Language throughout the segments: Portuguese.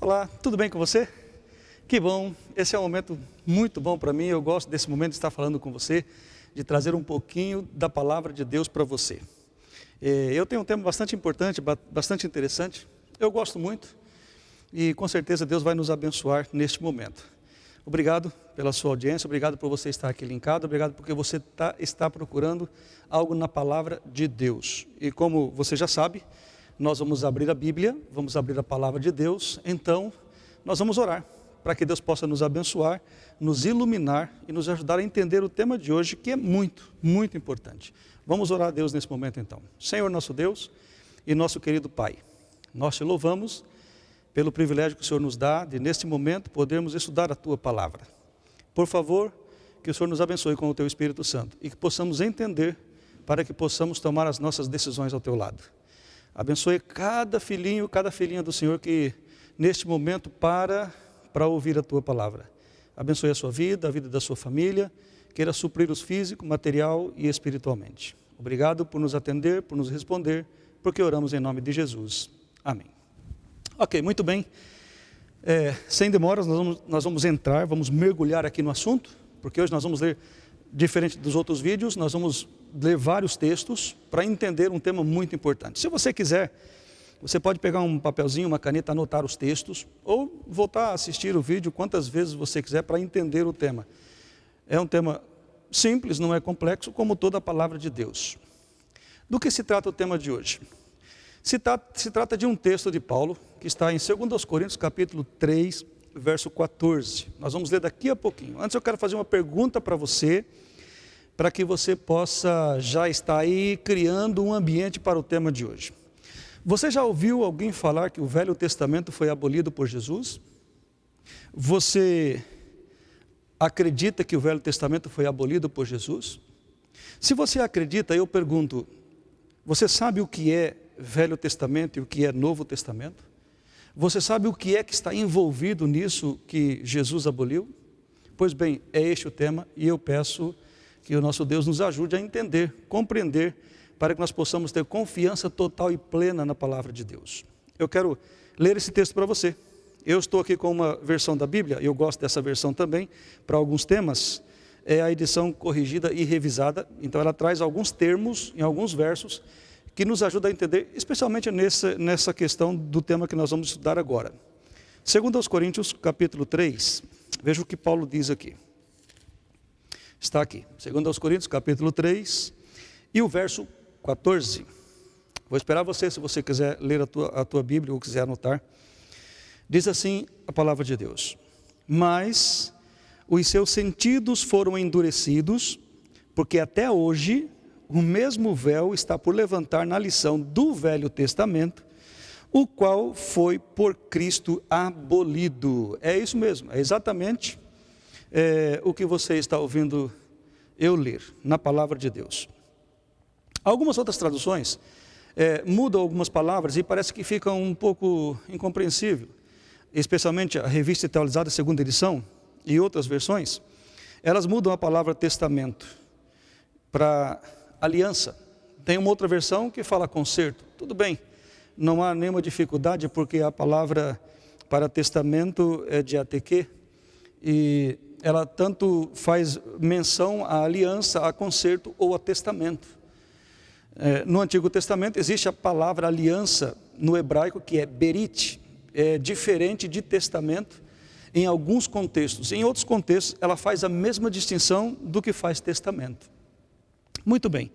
Olá, tudo bem com você? Que bom, esse é um momento muito bom para mim, eu gosto desse momento de estar falando com você, de trazer um pouquinho da palavra de Deus para você. Eu tenho um tema bastante importante, bastante interessante, eu gosto muito e com certeza Deus vai nos abençoar neste momento. Obrigado pela sua audiência, obrigado por você estar aqui linkado, obrigado porque você está procurando algo na palavra de Deus. E como você já sabe, nós vamos abrir a Bíblia, vamos abrir a palavra de Deus, então nós vamos orar para que Deus possa nos abençoar, nos iluminar e nos ajudar a entender o tema de hoje, que é muito, muito importante. Vamos orar a Deus nesse momento então. Senhor nosso Deus e nosso querido Pai, nós te louvamos pelo privilégio que o Senhor nos dá de neste momento podermos estudar a Tua palavra. Por favor, que o Senhor nos abençoe com o Teu Espírito Santo e que possamos entender para que possamos tomar as nossas decisões ao Teu lado. Abençoe cada filhinho, cada filhinha do Senhor que neste momento para ouvir a Tua palavra. Abençoe a sua vida, a vida da sua família, queira supri-los físico, material e espiritualmente. Obrigado por nos atender, por nos responder, porque oramos em nome de Jesus. Amém. Ok, muito bem. Sem demoras nós vamos entrar, vamos mergulhar aqui no assunto, porque hoje nós vamos ler, diferente dos outros vídeos, nós vamos ler vários textos para entender um tema muito importante. Se você quiser, você pode pegar um papelzinho, uma caneta, anotar os textos, ou voltar a assistir o vídeo quantas vezes você quiser para entender o tema. É um tema simples, não é complexo, como toda a palavra de Deus. Do que se trata o tema de hoje? Se trata de um texto de Paulo, que está em 2 Coríntios, capítulo 3, verso 14. Nós vamos ler daqui a pouquinho. Antes eu quero fazer uma pergunta para você, para que você possa já estar aí criando um ambiente para o tema de hoje. Você já ouviu alguém falar que o Velho Testamento foi abolido por Jesus? Você acredita que o Velho Testamento foi abolido por Jesus? Se você acredita, eu pergunto, você sabe o que é Velho Testamento e o que é Novo Testamento? Você sabe o que é que está envolvido nisso que Jesus aboliu? Pois bem, é este o tema e eu peço que o nosso Deus nos ajude a entender, compreender, para que nós possamos ter confiança total e plena na palavra de Deus. Eu quero ler esse texto para você. Eu estou aqui com uma versão da Bíblia, eu gosto dessa versão também, para alguns temas, é a edição corrigida e revisada, então ela traz alguns termos em alguns versos, que nos ajuda a entender, especialmente nessa questão do tema que nós vamos estudar agora. 2 Coríntios, capítulo 3, veja o que Paulo diz aqui. Está aqui, 2 Coríntios, capítulo 3, e o verso 14. Vou esperar você, se você quiser ler a tua Bíblia ou quiser anotar. Diz assim a palavra de Deus: mas os seus sentidos foram endurecidos, porque até hoje o mesmo véu está por levantar na lição do Velho Testamento, o qual foi por Cristo abolido. É isso mesmo, é exatamente o que você está ouvindo eu ler na palavra de Deus. Algumas outras traduções mudam algumas palavras e parece que fica um pouco incompreensível, especialmente a Revista Atualizada, segunda edição, e outras versões, elas mudam a palavra testamento para aliança. Tem uma outra versão que fala concerto. Tudo bem, não há nenhuma dificuldade, porque a palavra para testamento é de ATQ, e ela tanto faz menção à aliança, a concerto ou a testamento. No Antigo Testamento existe a palavra aliança no hebraico que é berit, é diferente de testamento em alguns contextos. Em outros contextos ela faz a mesma distinção do que faz testamento. Muito bem.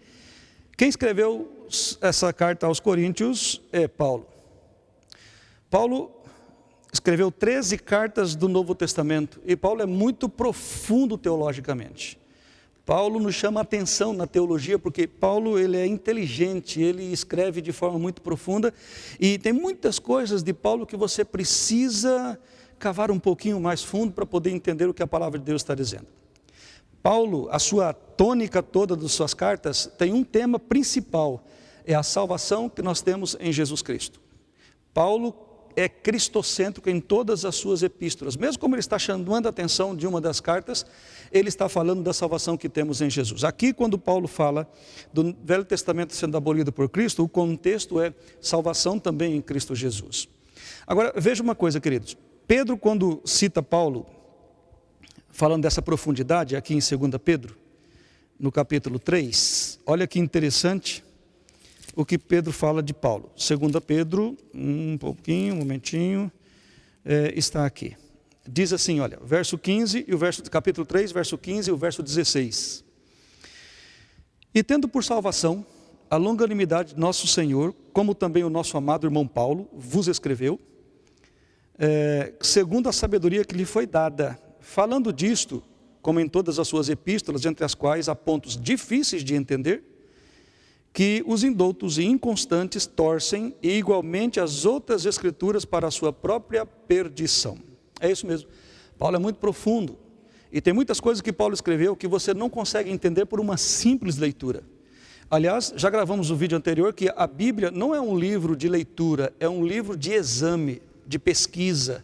Quem escreveu essa carta aos Coríntios é Paulo. Paulo escreveu 13 cartas do Novo Testamento e Paulo é muito profundo teologicamente. Paulo nos chama a atenção na teologia porque Paulo ele é inteligente, ele escreve de forma muito profunda e tem muitas coisas de Paulo que você precisa cavar um pouquinho mais fundo para poder entender o que a palavra de Deus está dizendo. Paulo, a sua tônica toda das suas cartas tem um tema principal, é a salvação que nós temos em Jesus Cristo. Paulo é cristocêntrico em todas as suas epístolas, mesmo como ele está chamando a atenção de uma das cartas, ele está falando da salvação que temos em Jesus. Aqui quando Paulo fala do Velho Testamento sendo abolido por Cristo, o contexto é salvação também em Cristo Jesus. Agora, veja uma coisa, queridos. Pedro, quando cita Paulo, falando dessa profundidade, aqui em 2 Pedro, no capítulo 3, olha que interessante o que Pedro fala de Paulo. 2 Pedro, um momentinho, está aqui. Diz assim, olha, verso 15, e o verso, capítulo 3, verso 15 e o verso 16. E tendo por salvação a longanimidade de nosso Senhor, como também o nosso amado irmão Paulo vos escreveu, segundo a sabedoria que lhe foi dada, falando disto, como em todas as suas epístolas, entre as quais há pontos difíceis de entender, que os indoutos e inconstantes torcem, e igualmente as outras escrituras para a sua própria perdição. É isso mesmo. Paulo é muito profundo, e tem muitas coisas que Paulo escreveu que você não consegue entender por uma simples leitura. Aliás, já gravamos um vídeo anterior que a Bíblia não é um livro de leitura, é um livro de exame, de pesquisa.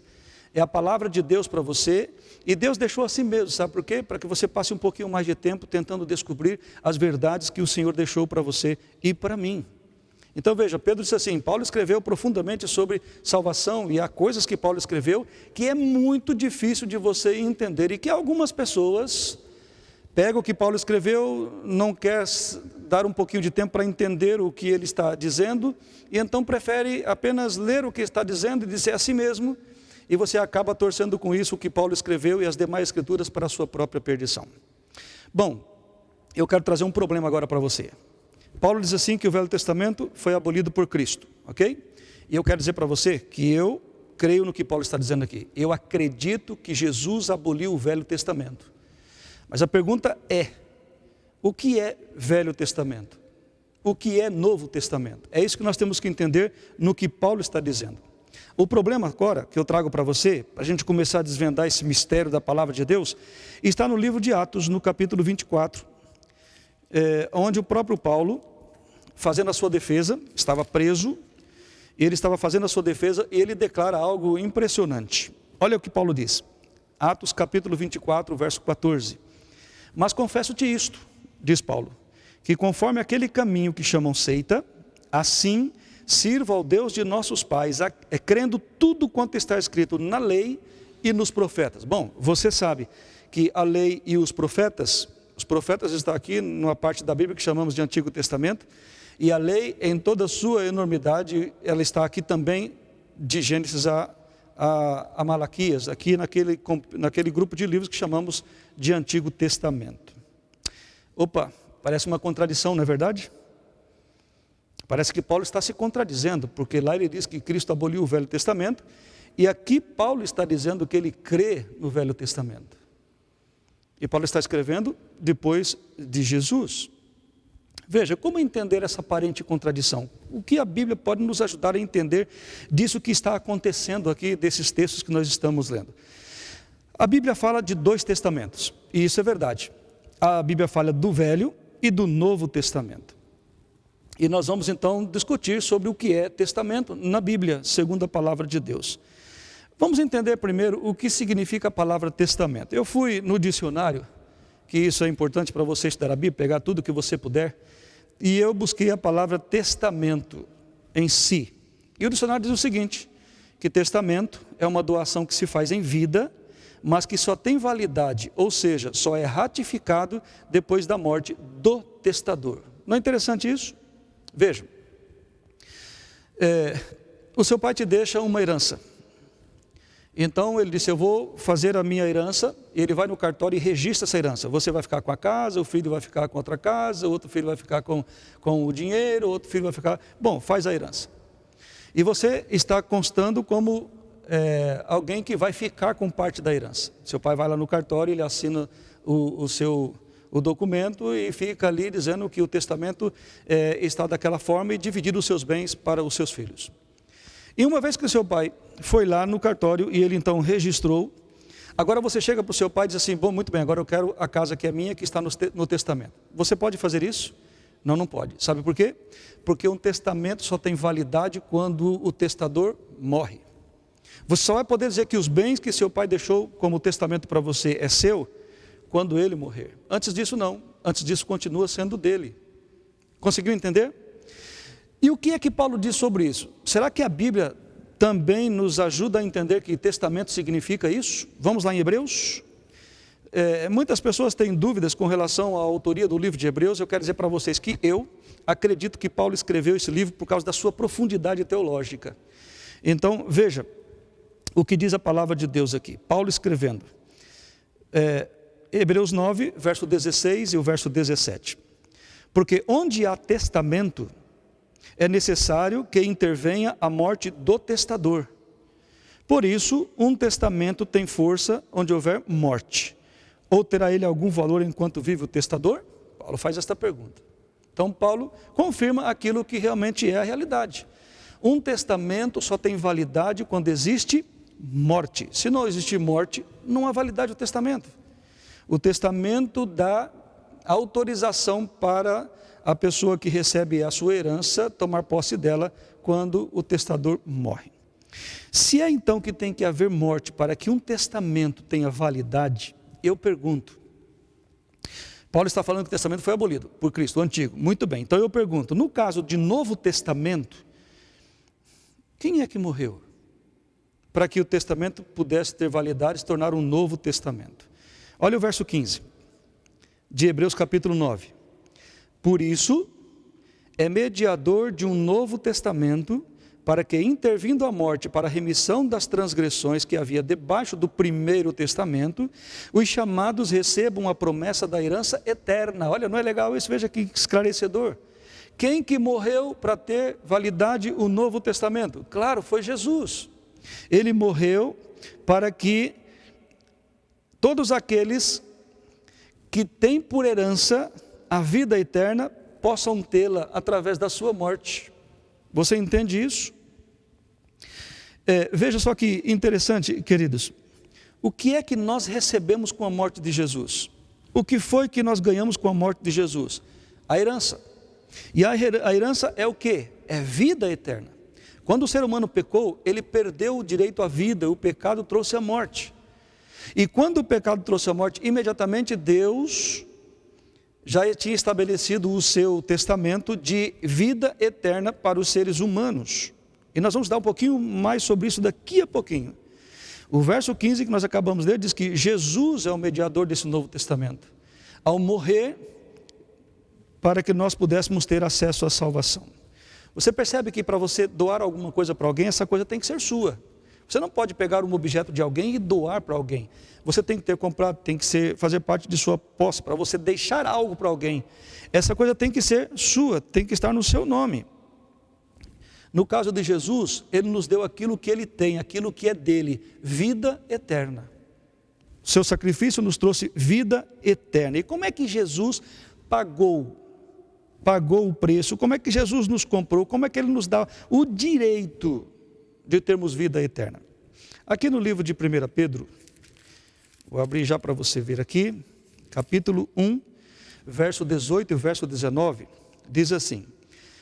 É a palavra de Deus para você, e Deus deixou assim mesmo, sabe por quê? Para que você passe um pouquinho mais de tempo tentando descobrir as verdades que o Senhor deixou para você e para mim. Então veja, Pedro disse assim, Paulo escreveu profundamente sobre salvação, e há coisas que Paulo escreveu que é muito difícil de você entender, e que algumas pessoas pegam o que Paulo escreveu, não quer dar um pouquinho de tempo para entender o que ele está dizendo, e então prefere apenas ler o que está dizendo e dizer a si mesmo, e você acaba torcendo com isso o que Paulo escreveu e as demais escrituras para a sua própria perdição. Bom, eu quero trazer um problema agora para você. Paulo diz assim que o Velho Testamento foi abolido por Cristo, ok? E eu quero dizer para você que eu creio no que Paulo está dizendo aqui. Eu acredito que Jesus aboliu o Velho Testamento. Mas a pergunta é, o que é Velho Testamento? O que é Novo Testamento? É isso que nós temos que entender no que Paulo está dizendo. O problema agora que eu trago para você, para a gente começar a desvendar esse mistério da palavra de Deus, está no livro de Atos, no capítulo 24, onde o próprio Paulo, fazendo a sua defesa, estava preso, ele estava fazendo a sua defesa e ele declara algo impressionante. Olha o que Paulo diz, Atos capítulo 24, verso 14. Mas confesso-te isto, diz Paulo, que conforme aquele caminho que chamam seita, assim sirva ao Deus de nossos pais, crendo tudo quanto está escrito na lei e nos profetas. Bom, você sabe que a lei e os profetas estão aqui numa parte da Bíblia que chamamos de Antigo Testamento, e a lei em toda a sua enormidade, ela está aqui também de Gênesis a Malaquias, aqui naquele grupo de livros que chamamos de Antigo Testamento. Opa, parece uma contradição, não é verdade? Parece que Paulo está se contradizendo, porque lá ele diz que Cristo aboliu o Velho Testamento, e aqui Paulo está dizendo que ele crê no Velho Testamento. E Paulo está escrevendo depois de Jesus. Veja, como entender essa aparente contradição? O que a Bíblia pode nos ajudar a entender disso que está acontecendo aqui, desses textos que nós estamos lendo? A Bíblia fala de 2 testamentos, e isso é verdade. A Bíblia fala do Velho e do Novo Testamento. E nós vamos então discutir sobre o que é testamento na Bíblia, segundo a palavra de Deus. Vamos entender primeiro o que significa a palavra testamento. Eu fui no dicionário, que isso é importante para você estudar a Bíblia, pegar tudo que você puder, e eu busquei a palavra testamento em si. E o dicionário diz o seguinte, que testamento é uma doação que se faz em vida, mas que só tem validade, ou seja, só é ratificado depois da morte do testador. Não é interessante isso? Veja, o seu pai te deixa uma herança. Então ele disse, eu vou fazer a minha herança, e ele vai no cartório e registra essa herança. Você vai ficar com a casa, o filho vai ficar com outra casa, o outro filho vai ficar com o dinheiro, o outro filho vai ficar... Bom, faz a herança. E você está constando como alguém que vai ficar com parte da herança. Seu pai vai lá no cartório, ele assina o documento e fica ali dizendo que o testamento está daquela forma e dividir os seus bens para os seus filhos. E uma vez que o seu pai foi lá no cartório e ele então registrou, agora você chega para o seu pai e diz assim, bom, muito bem, agora eu quero a casa que é minha, que está no testamento. Você pode fazer isso? Não, não pode. Sabe por quê? Porque um testamento só tem validade quando o testador morre. Você só vai poder dizer que os bens que seu pai deixou como testamento para você é seu, quando ele morrer. Antes disso não, antes disso continua sendo dele. Conseguiu entender? E o que é que Paulo diz sobre isso? Será que a Bíblia também nos ajuda a entender que testamento significa isso. Vamos lá em Hebreus. Muitas pessoas têm dúvidas com relação à autoria do livro de Hebreus. Eu quero dizer para vocês que eu acredito que Paulo escreveu esse livro por causa da sua profundidade teológica. Então, veja o que diz a palavra de Deus aqui. Paulo escrevendo, Hebreus 9, verso 16 e o verso 17. Porque onde há testamento, é necessário que intervenha a morte do testador. Por isso, um testamento tem força onde houver morte. Ou terá ele algum valor enquanto vive o testador? Paulo faz esta pergunta. Então, Paulo confirma aquilo que realmente é a realidade. Um testamento só tem validade quando existe morte. Se não existir morte, não há validade do testamento. O testamento dá autorização para a pessoa que recebe a sua herança tomar posse dela quando o testador morre. Se é então que tem que haver morte para que um testamento tenha validade, eu pergunto, Paulo está falando que o testamento foi abolido por Cristo, o antigo, muito bem, então eu pergunto, no caso de Novo Testamento, quem é que morreu? Para que o testamento pudesse ter validade e se tornar um Novo Testamento. Olha o verso 15, de Hebreus capítulo 9. Por isso, é mediador de um novo testamento, para que, intervindo a morte para a remissão das transgressões que havia debaixo do primeiro testamento, os chamados recebam a promessa da herança eterna. Olha, não é legal isso? Veja que esclarecedor. Quem que morreu para ter validade o Novo Testamento? Claro, foi Jesus. Ele morreu para que todos aqueles que têm por herança a vida eterna possam tê-la através da sua morte. Você entende isso? Veja só que interessante, queridos. O que é que nós recebemos com a morte de Jesus? O que foi que nós ganhamos com a morte de Jesus? A herança. E a herança é o quê? É vida eterna. Quando o ser humano pecou, ele perdeu o direito à vida, o pecado trouxe a morte. E quando o pecado trouxe a morte, imediatamente Deus já tinha estabelecido o seu testamento de vida eterna para os seres humanos. E nós vamos dar um pouquinho mais sobre isso daqui a pouquinho. O verso 15 que nós acabamos de ler diz que Jesus é o mediador desse Novo Testamento. Ao morrer, para que nós pudéssemos ter acesso à salvação. Você percebe que para você doar alguma coisa para alguém, essa coisa tem que ser sua. Você não pode pegar um objeto de alguém e doar para alguém. Você tem que ter comprado, tem que fazer parte de sua posse, para você deixar algo para alguém. Essa coisa tem que ser sua, tem que estar no seu nome. No caso de Jesus, Ele nos deu aquilo que Ele tem, aquilo que é dele, vida eterna. O seu sacrifício nos trouxe vida eterna. E como é que Jesus pagou o preço? Como é que Jesus nos comprou? Como é que Ele nos dá o direito de termos vida eterna? Aqui no livro de 1 Pedro, vou abrir já para você ver aqui, capítulo 1, verso 18 e verso 19, diz assim: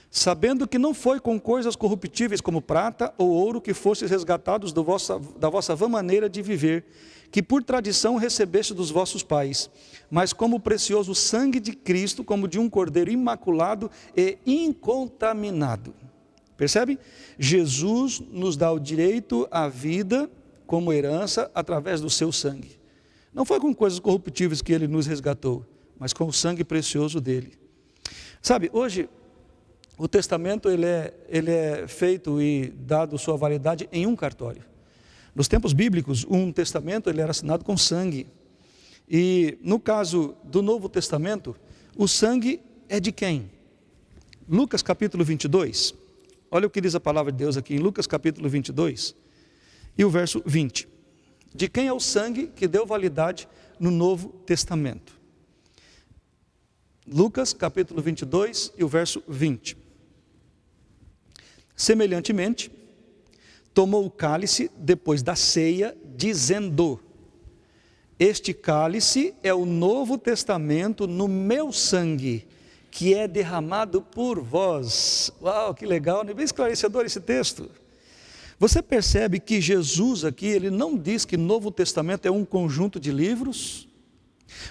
sabendo que não foi com coisas corruptíveis como prata ou ouro que fostes resgatados da vossa vã maneira de viver, que por tradição recebeste dos vossos pais, mas como o precioso sangue de Cristo, como de um cordeiro imaculado e incontaminado. Percebe? Jesus nos dá o direito à vida como herança através do seu sangue. Não foi com coisas corruptíveis que Ele nos resgatou, mas com o sangue precioso dEle. Sabe, hoje o testamento ele é feito e dado sua validade em um cartório. Nos tempos bíblicos, um testamento ele era assinado com sangue. E no caso do Novo Testamento, o sangue é de quem? Lucas capítulo 22. Olha o que diz a palavra de Deus aqui em Lucas capítulo 22 e o verso 20. De quem é o sangue que deu validade no Novo Testamento? Lucas capítulo 22 e o verso 20. Semelhantemente, tomou o cálice depois da ceia, dizendo: este cálice é o Novo Testamento no meu sangue, que é derramado por vós. Uau, que legal, é bem esclarecedor esse texto. Você percebe que Jesus aqui, ele não diz que Novo Testamento é um conjunto de livros?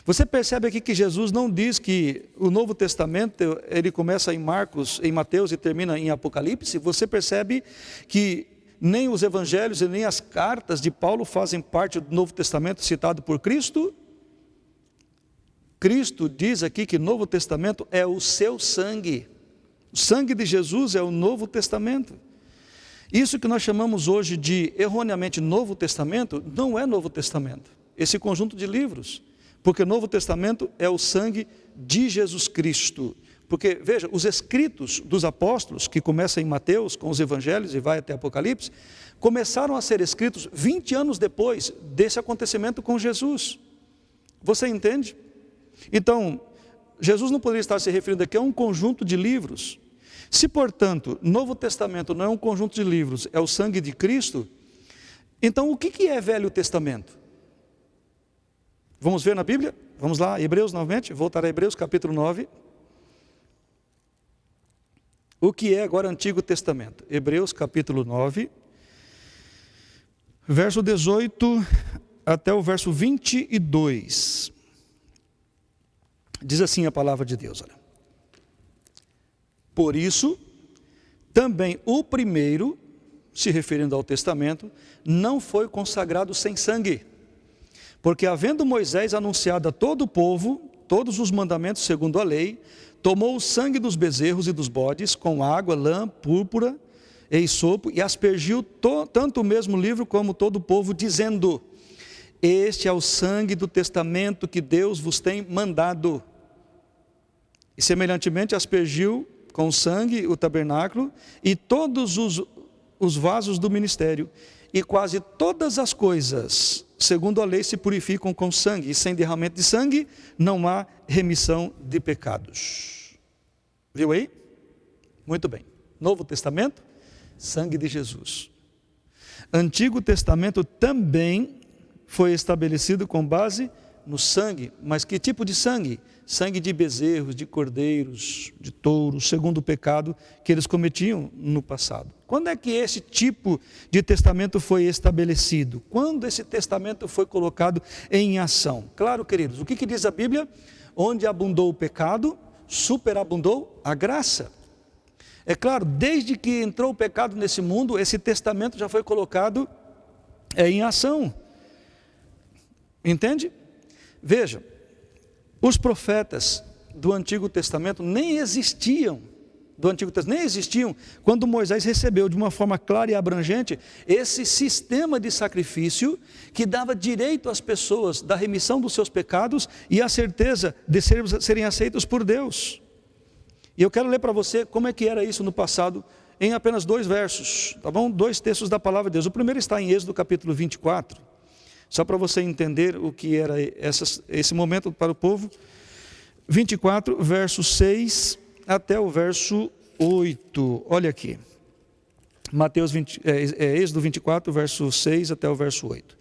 Você percebe aqui que Jesus não diz que o Novo Testamento, ele começa em Marcos, em Mateus e termina em Apocalipse? Você percebe que nem os evangelhos e nem as cartas de Paulo fazem parte do Novo Testamento citado por Cristo? Cristo diz aqui que o Novo Testamento é o seu sangue. O sangue de Jesus é o Novo Testamento. Isso que nós chamamos hoje de, erroneamente, Novo Testamento, não é Novo Testamento. Esse conjunto de livros. Porque o Novo Testamento é o sangue de Jesus Cristo. Porque, veja, os escritos dos apóstolos, que começam em Mateus, com os evangelhos e vai até Apocalipse, começaram a ser escritos 20 anos depois desse acontecimento com Jesus. Você entende? Então, Jesus não poderia estar se referindo aqui a um conjunto de livros. Se, portanto, Novo Testamento não é um conjunto de livros, é o sangue de Cristo, então o que é Velho Testamento? Vamos ver na Bíblia? Vamos lá, Hebreus novamente, voltar a Hebreus capítulo 9. O que é agora Antigo Testamento? Hebreus capítulo 9, verso 18 até o verso 22. Diz assim a palavra de Deus, olha. Por isso, também o primeiro, se referindo ao testamento, não foi consagrado sem sangue. Porque havendo Moisés anunciado a todo o povo, todos os mandamentos segundo a lei, tomou o sangue dos bezerros e dos bodes, com água, lã, púrpura e hisopo, e aspergiu tanto o mesmo livro como todo o povo, dizendo: este é o sangue do testamento que Deus vos tem mandado. E semelhantemente aspergiu com sangue o tabernáculo e todos os vasos do ministério. E quase todas as coisas, segundo a lei, se purificam com sangue. E sem derramamento de sangue não há remissão de pecados. Viu aí? Muito bem. Novo Testamento, sangue de Jesus. Antigo Testamento também foi estabelecido com base no sangue. Mas que tipo de sangue? Sangue de bezerros, de cordeiros, de touros, segundo o pecado que eles cometiam no passado. Quando é que esse tipo de testamento foi estabelecido? Quando esse testamento foi colocado em ação? Claro, queridos, o que diz a Bíblia? Onde abundou o pecado, superabundou a graça. É claro, desde que entrou o pecado nesse mundo, esse testamento já foi colocado em ação. Entende? Veja, os profetas do Antigo Testamento nem existiam, quando Moisés recebeu de uma forma clara e abrangente esse sistema de sacrifício que dava direito às pessoas da remissão dos seus pecados e a certeza de serem aceitos por Deus. E eu quero ler para você como é que era isso no passado, em apenas 2 versos, tá bom? 2 textos da palavra de Deus. O primeiro está em Êxodo capítulo 24, só para você entender o que era esse momento para o povo. 24, verso 6 até o verso 8. Olha aqui. Êxodo 24, verso 6 até o verso 8.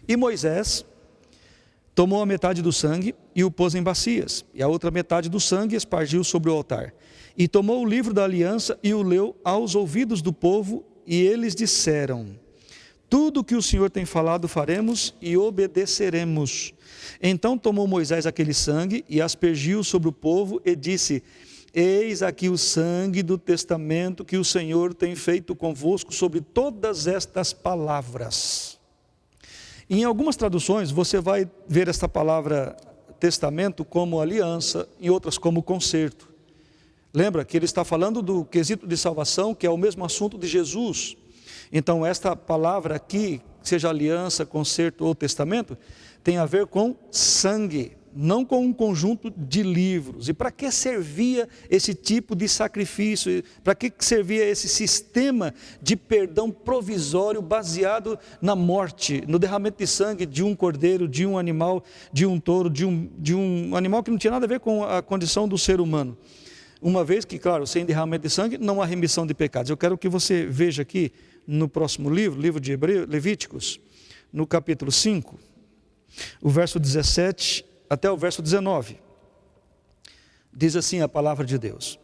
E Moisés tomou a metade do sangue e o pôs em bacias, e a outra metade do sangue espargiu sobre o altar. E tomou o livro da aliança e o leu aos ouvidos do povo, e eles disseram: tudo o que o Senhor tem falado faremos e obedeceremos. Então tomou Moisés aquele sangue e aspergiu sobre o povo e disse: eis aqui o sangue do testamento que o Senhor tem feito convosco sobre todas estas palavras. Em algumas traduções você vai ver esta palavra testamento como aliança, em outras como concerto. Lembra que ele está falando do quesito de salvação, que é o mesmo assunto de Jesus. Então esta palavra aqui, seja aliança, concerto ou testamento, tem a ver com sangue, não com um conjunto de livros. E para que servia esse tipo de sacrifício? Para que servia esse sistema de perdão provisório baseado na morte, no derramamento de sangue de um cordeiro, de um animal, de um touro, de um animal que não tinha nada a ver com a condição do ser humano? Uma vez que, claro, sem derramamento de sangue não há remissão de pecados. Eu quero que você veja aqui no próximo livro de Levíticos, no capítulo 5, o verso 17 até o verso 19. Diz assim a palavra de Deus: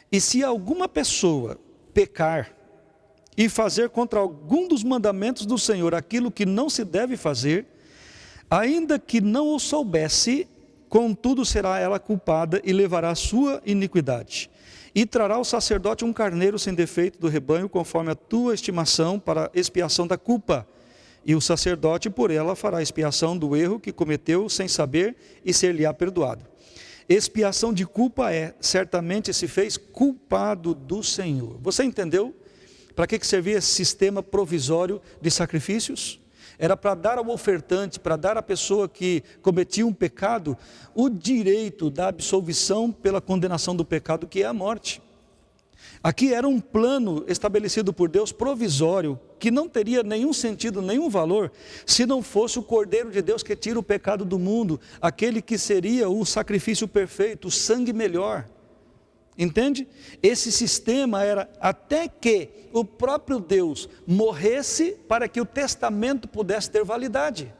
e se alguma pessoa pecar e fazer contra algum dos mandamentos do Senhor aquilo que não se deve fazer, ainda que não o soubesse, contudo será ela culpada e levará a sua iniquidade. E trará o sacerdote um carneiro sem defeito do rebanho, conforme a tua estimação, para expiação da culpa. E o sacerdote por ela fará expiação do erro que cometeu sem saber, e ser-lhe-á perdoado. Expiação de culpa certamente se fez culpado do Senhor. Você entendeu para que servia esse sistema provisório de sacrifícios? Era para dar ao ofertante, para dar à pessoa que cometia um pecado, o direito da absolvição pela condenação do pecado, que é a morte. Aqui era um plano estabelecido por Deus, provisório, que não teria nenhum sentido, nenhum valor, se não fosse o Cordeiro de Deus que tira o pecado do mundo, aquele que seria o sacrifício perfeito, o sangue melhor. Entende? Esse sistema era até que o próprio Deus morresse para que o testamento pudesse ter validade.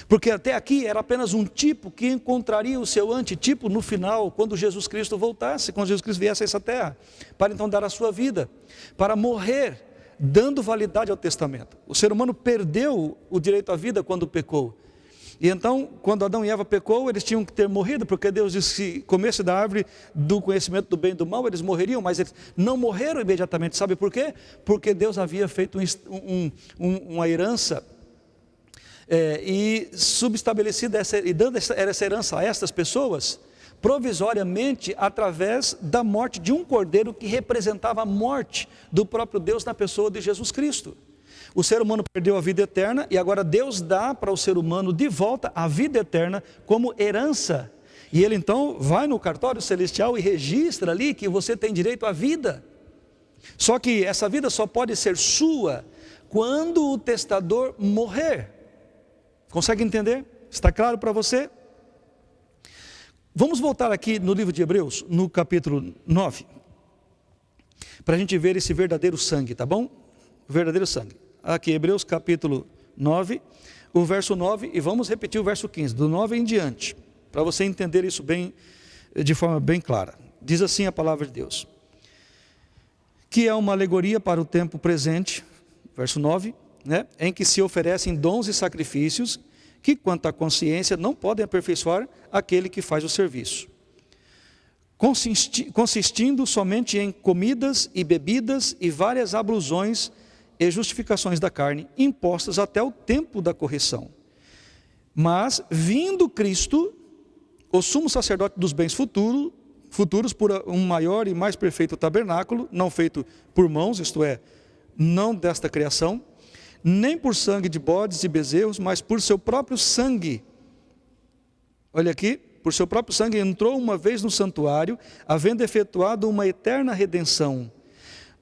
Porque até aqui era apenas um tipo que encontraria o seu antitipo no final, quando Jesus Cristo voltasse, quando Jesus Cristo viesse a essa terra, para então dar a sua vida, para morrer, dando validade ao testamento. O ser humano perdeu o direito à vida quando pecou. E então, quando Adão e Eva pecou, eles tinham que ter morrido, porque Deus disse que se comesse da árvore do conhecimento do bem e do mal, eles morreriam, mas eles não morreram imediatamente. Sabe por quê? Porque Deus havia feito uma herança e subestabelecida e dando essa herança a estas pessoas, provisoriamente, através da morte de um cordeiro que representava a morte do próprio Deus na pessoa de Jesus Cristo. O ser humano perdeu a vida eterna e agora Deus dá para o ser humano de volta a vida eterna como herança. E ele então vai no cartório celestial e registra ali que você tem direito à vida. Só que essa vida só pode ser sua quando o testador morrer. Consegue entender? Está claro para você? Vamos voltar aqui no livro de Hebreus, no capítulo 9, para a gente ver esse verdadeiro sangue, tá bom? O verdadeiro sangue. Aqui, Hebreus capítulo 9, o verso 9, e vamos repetir o verso 15, do 9 em diante, para você entender isso bem, de forma bem clara. Diz assim a palavra de Deus: que é uma alegoria para o tempo presente, verso 9, em que se oferecem dons e sacrifícios, que quanto à consciência não podem aperfeiçoar aquele que faz o serviço, consistindo somente em comidas e bebidas e várias ablusões e justificações da carne, impostas até o tempo da correção. Mas, vindo Cristo, o sumo sacerdote dos bens futuros, por um maior e mais perfeito tabernáculo, não feito por mãos, isto é, não desta criação, nem por sangue de bodes e bezerros, mas por seu próprio sangue. Olha aqui, por seu próprio sangue entrou uma vez no santuário, havendo efetuado uma eterna redenção.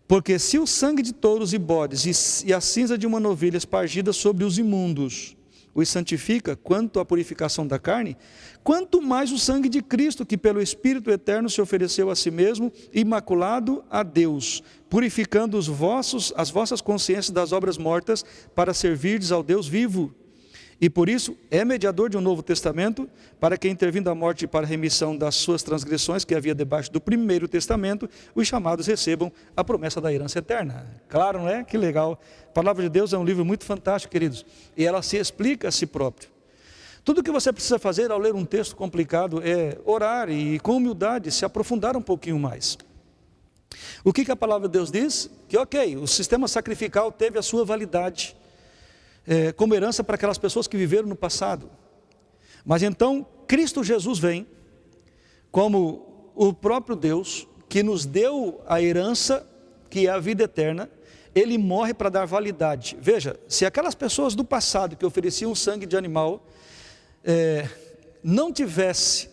Porque se o sangue de touros e bodes e a cinza de uma novilha espargida sobre os imundos os santifica quanto à purificação da carne, quanto mais o sangue de Cristo, que pelo Espírito eterno se ofereceu a si mesmo, imaculado a Deus, purificando as vossas consciências das obras mortas, para servirdes ao Deus vivo. E por isso é mediador de um novo testamento, para que, intervindo a morte para a remissão das suas transgressões que havia debaixo do primeiro testamento, os chamados recebam a promessa da herança eterna. Claro, não é? Que legal. A palavra de Deus é um livro muito fantástico, queridos, e ela se explica a si próprio. Tudo que você precisa fazer ao ler um texto complicado é orar e, com humildade, se aprofundar um pouquinho mais. O que a palavra de Deus diz? Que ok, o sistema sacrificial teve a sua validade, como herança para aquelas pessoas que viveram no passado. Mas então, Cristo Jesus vem, como o próprio Deus, que nos deu a herança, que é a vida eterna. Ele morre para dar validade. Veja, se aquelas pessoas do passado que ofereciam sangue de animal, não tivesse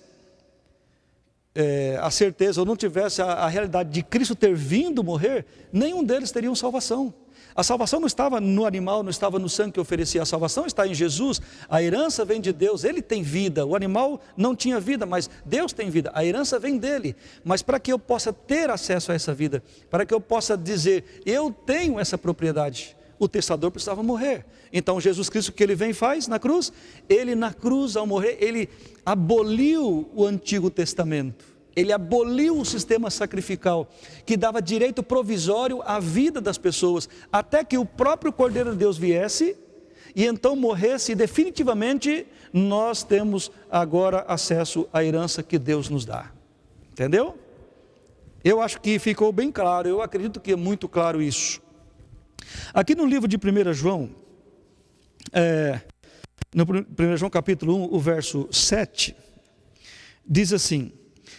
a certeza, ou não tivesse a realidade de Cristo ter vindo morrer, nenhum deles teria salvação. A salvação não estava no animal, não estava no sangue que oferecia. A salvação está em Jesus. A herança vem de Deus, Ele tem vida. O animal não tinha vida, mas Deus tem vida. A herança vem dEle. Mas para que eu possa ter acesso a essa vida, para que eu possa dizer, eu tenho essa propriedade, o testador precisava morrer. Então Jesus Cristo, o que Ele vem e faz na cruz? Ele na cruz, ao morrer, Ele aboliu o Antigo Testamento. Ele aboliu o sistema sacrificial, que dava direito provisório à vida das pessoas, até que o próprio Cordeiro de Deus viesse, e então morresse, e definitivamente nós temos agora acesso à herança que Deus nos dá. Entendeu? Eu acho que ficou bem claro, eu acredito que é muito claro isso. Aqui no livro de 1 João, no 1 João capítulo 1, o verso 7, diz assim: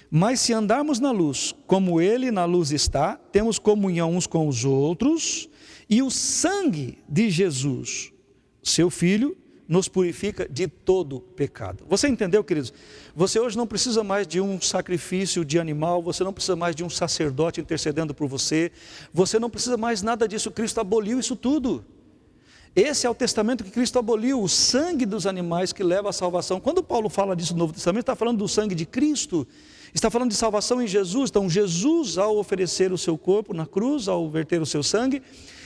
mas se andarmos na luz, como Ele na luz está, temos comunhão uns com os outros, e o sangue de Jesus, seu Filho, nos purifica de todo pecado. Você entendeu, queridos? Você hoje não precisa mais de um sacrifício de animal, você não precisa mais de um sacerdote intercedendo por você, você não precisa mais nada disso, Cristo aboliu isso tudo. Esse é o testamento que Cristo aboliu, o sangue dos animais que leva à salvação. Quando Paulo fala disso no Novo Testamento, está falando do sangue de Cristo, está falando de salvação em Jesus. Então Jesus, ao oferecer o seu corpo na cruz, ao verter o seu sangue,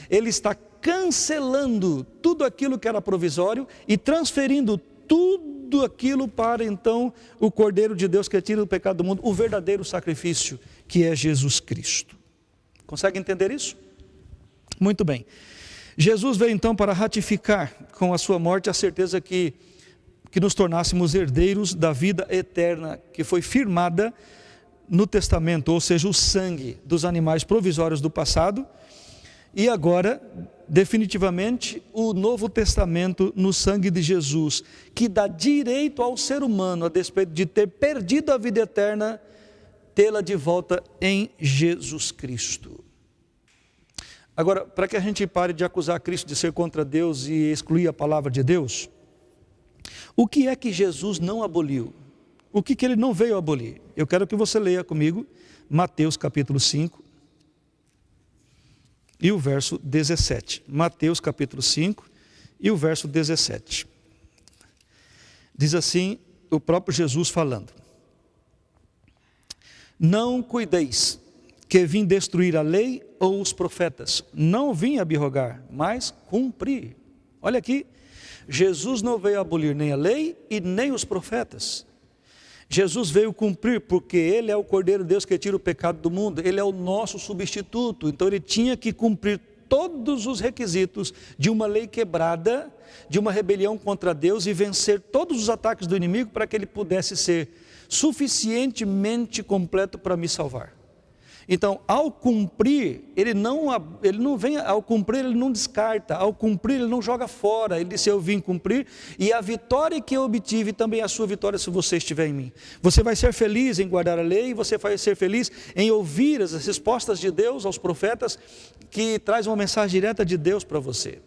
Ele está cancelando tudo aquilo que era provisório e transferindo tudo aquilo para então o Cordeiro de Deus que tira o pecado do mundo, o verdadeiro sacrifício que é Jesus Cristo. Consegue entender isso? Muito bem. Jesus veio então para ratificar com a sua morte a certeza que nos tornássemos herdeiros da vida eterna que foi firmada no testamento, ou seja, o sangue dos animais provisórios do passado, e agora, definitivamente, o Novo Testamento no sangue de Jesus, que dá direito ao ser humano, a despeito de ter perdido a vida eterna, tê-la de volta em Jesus Cristo. Agora, para que a gente pare de acusar Cristo de ser contra Deus e excluir a palavra de Deus, o que é que Jesus não aboliu? O que Ele não veio abolir? Eu quero que você leia comigo Mateus capítulo 5 e o verso 17. Mateus capítulo 5 e o verso 17. Diz assim o próprio Jesus falando: não cuideis que vim destruir a lei ou os profetas. Não vim abrogar, mas cumprir. Olha aqui, Jesus não veio abolir nem a lei e nem os profetas. Jesus veio cumprir, porque Ele é o Cordeiro de Deus que tira o pecado do mundo. Ele é o nosso substituto. Então Ele tinha que cumprir todos os requisitos de uma lei quebrada, de uma rebelião contra Deus, e vencer todos os ataques do inimigo para que Ele pudesse ser suficientemente completo para me salvar. Então, ao cumprir, ele não vem, ao cumprir ele não descarta, ao cumprir ele não joga fora. Ele disse: eu vim cumprir, e a vitória que eu obtive também é a sua vitória se você estiver em mim. Você vai ser feliz em guardar a lei, você vai ser feliz em ouvir as respostas de Deus aos profetas, que traz uma mensagem direta de Deus para você.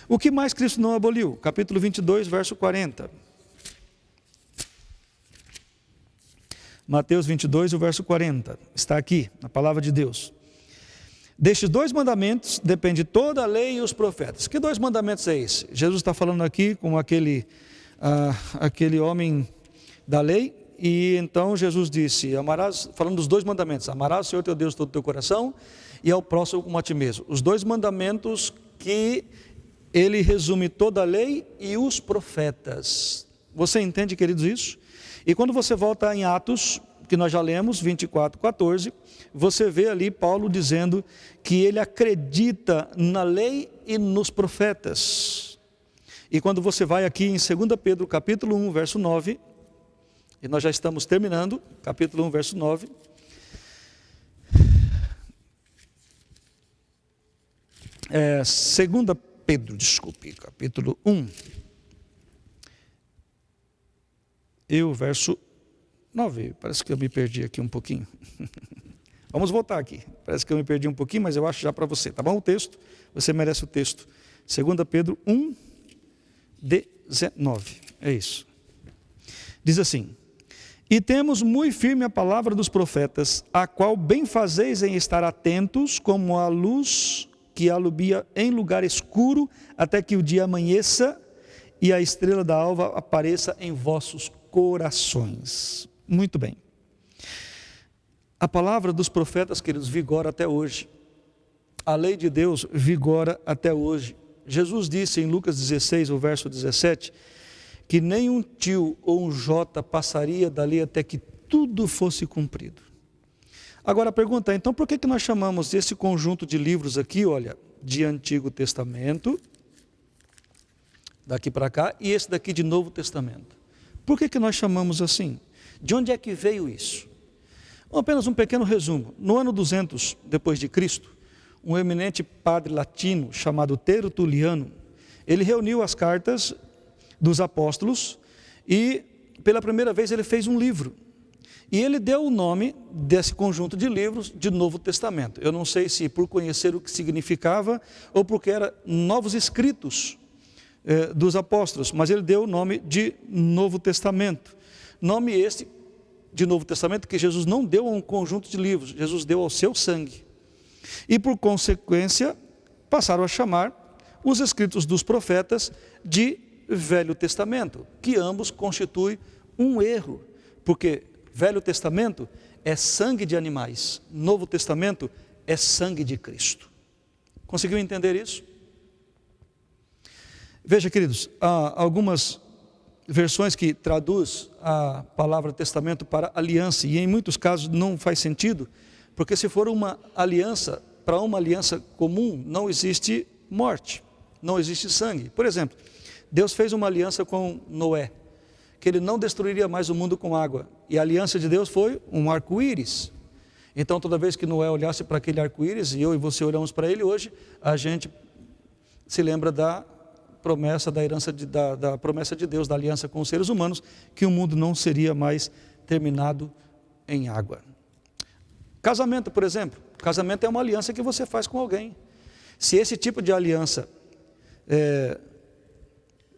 O que mais Cristo não aboliu? Capítulo 22, verso 40. Mateus 22, o verso 40, está aqui, na palavra de Deus. Destes 2 mandamentos depende toda a lei e os profetas. Que 2 mandamentos é esse? Jesus está falando aqui com aquele homem da lei, e então Jesus disse, falando dos 2 mandamentos: amarás o Senhor teu Deus de todo o teu coração, e ao próximo como a ti mesmo. Os 2 mandamentos que ele resume toda a lei e os profetas. Você entende, queridos, isso? E quando você volta em Atos, que nós já lemos, 24:14, você vê ali Paulo dizendo que ele acredita na lei e nos profetas. E quando você vai aqui em 2 Pedro capítulo 1, verso 9, e nós já estamos terminando, capítulo 1, verso 9. Segunda Pedro, capítulo 1. E o verso 9, parece que eu me perdi aqui um pouquinho. Vamos voltar aqui, parece que eu me perdi um pouquinho, mas eu acho já para você, tá bom? O texto, você merece o texto. 2 Pedro 1, 19, é isso. Diz assim: e temos muito firme a palavra dos profetas, a qual bem fazeis em estar atentos, como a luz que alumia em lugar escuro, até que o dia amanheça e a estrela da alva apareça em vossos corações. Muito bem. A palavra dos profetas, queridos, vigora até hoje. A lei de Deus vigora até hoje. Jesus disse em Lucas 16, o verso 17, que nem um tio ou um jota passaria dali até que tudo fosse cumprido. Agora a pergunta é, então por que nós chamamos esse conjunto de livros aqui, olha, de Antigo Testamento, daqui para cá, e esse daqui de Novo Testamento? Por que nós chamamos assim? De onde é que veio isso? Apenas um pequeno resumo. No ano 200 depois de Cristo, um eminente padre latino chamado Tertuliano, ele reuniu as cartas dos apóstolos e pela primeira vez ele fez um livro. E ele deu o nome desse conjunto de livros de Novo Testamento. Eu não sei se por conhecer o que significava ou porque eram novos escritos dos apóstolos, mas ele deu o nome de Novo Testamento. Nome este de Novo Testamento que Jesus não deu a um conjunto de livros, Jesus deu ao seu sangue. E por consequência passaram a chamar os escritos dos profetas de Velho Testamento, que ambos constituem um erro, porque Velho Testamento é sangue de animais, Novo Testamento é sangue de Cristo. Conseguiu entender isso? Veja, queridos, há algumas versões que traduz a palavra testamento para aliança, e em muitos casos não faz sentido, porque se for uma aliança, para uma aliança comum, não existe morte, não existe sangue. Por exemplo, Deus fez uma aliança com Noé, que ele não destruiria mais o mundo com água, e a aliança de Deus foi um arco-íris. Então toda vez que Noé olhasse para aquele arco-íris, e eu e você olhamos para ele hoje, a gente se lembra da promessa, da herança, da promessa de Deus, da aliança com os seres humanos, que o mundo não seria mais terminado em água. Casamento, por exemplo, casamento é uma aliança que você faz com alguém. Se esse tipo de aliança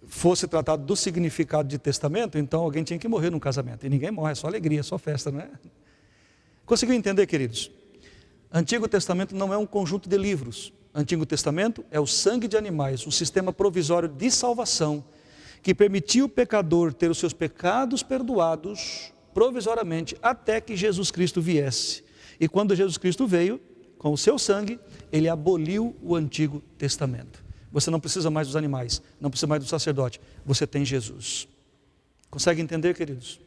fosse tratado do significado de testamento, então alguém tinha que morrer no casamento, e ninguém morre, é só alegria, é só festa, não é? Conseguiu entender, queridos? Antigo Testamento não é um conjunto de livros. Antigo Testamento é o sangue de animais, um sistema provisório de salvação, que permitiu o pecador ter os seus pecados perdoados provisoriamente, até que Jesus Cristo viesse. E quando Jesus Cristo veio, com o seu sangue, ele aboliu o Antigo Testamento. Você não precisa mais dos animais, não precisa mais do sacerdote, você tem Jesus. Consegue entender, queridos?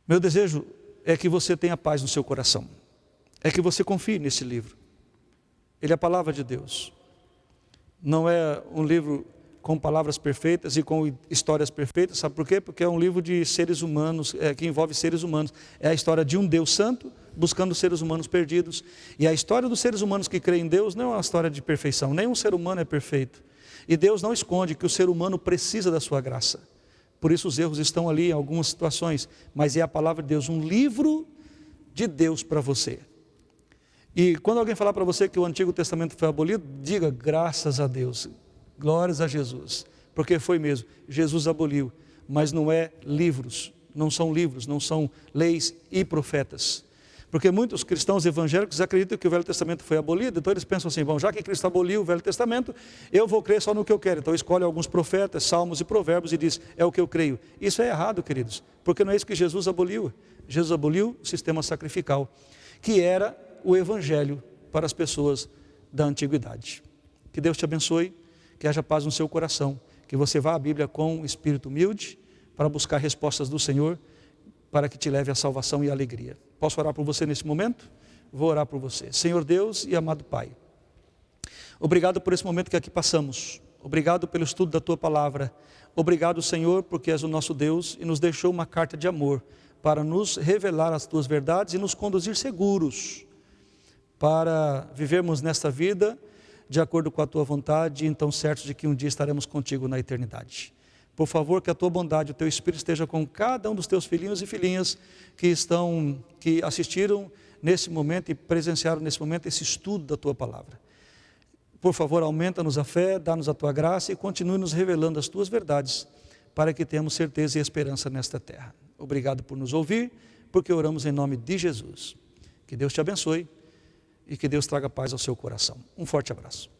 Meu desejo é que você tenha paz no seu coração, é que você confie nesse livro. Ele é a palavra de Deus. Não é um livro com palavras perfeitas e com histórias perfeitas. Sabe por quê? Porque é um livro de seres humanos, que envolve seres humanos. É a história de um Deus santo buscando seres humanos perdidos. E a história dos seres humanos que creem em Deus não é uma história de perfeição. Nenhum ser humano é perfeito. E Deus não esconde que o ser humano precisa da sua graça. Por isso os erros estão ali em algumas situações. Mas é a palavra de Deus, um livro de Deus para você. E quando alguém falar para você que o Antigo Testamento foi abolido, diga graças a Deus, glórias a Jesus, porque foi mesmo, Jesus aboliu, mas não é livros, não são leis e profetas. Porque muitos cristãos evangélicos acreditam que o Velho Testamento foi abolido, então eles pensam assim, bom, já que Cristo aboliu o Velho Testamento, eu vou crer só no que eu quero. Então escolhe alguns profetas, salmos e provérbios e diz, é o que eu creio. Isso é errado, queridos, porque não é isso que Jesus aboliu. Jesus aboliu o sistema sacrificial, que era o Evangelho para as pessoas da antiguidade. Que Deus te abençoe, que haja paz no seu coração, que você vá à Bíblia com um espírito humilde, para buscar respostas do Senhor, para que te leve à salvação e à alegria. Posso orar por você nesse momento? Vou orar por você. Senhor Deus e amado Pai, obrigado por esse momento que aqui passamos, obrigado pelo estudo da Tua Palavra, obrigado Senhor, porque és o nosso Deus e nos deixou uma carta de amor, para nos revelar as Tuas verdades e nos conduzir seguros, para vivermos nesta vida de acordo com a Tua vontade, então certos de que um dia estaremos contigo na eternidade. Por favor, que a Tua bondade, o Teu Espírito esteja com cada um dos Teus filhinhos e filhinhas que assistiram nesse momento e presenciaram nesse momento esse estudo da Tua Palavra. Por favor, aumenta-nos a fé, dá-nos a Tua graça e continue nos revelando as Tuas verdades, para que tenhamos certeza e esperança nesta terra. Obrigado por nos ouvir, porque oramos em nome de Jesus. Que Deus te abençoe e que Deus traga paz ao seu coração. Um forte abraço.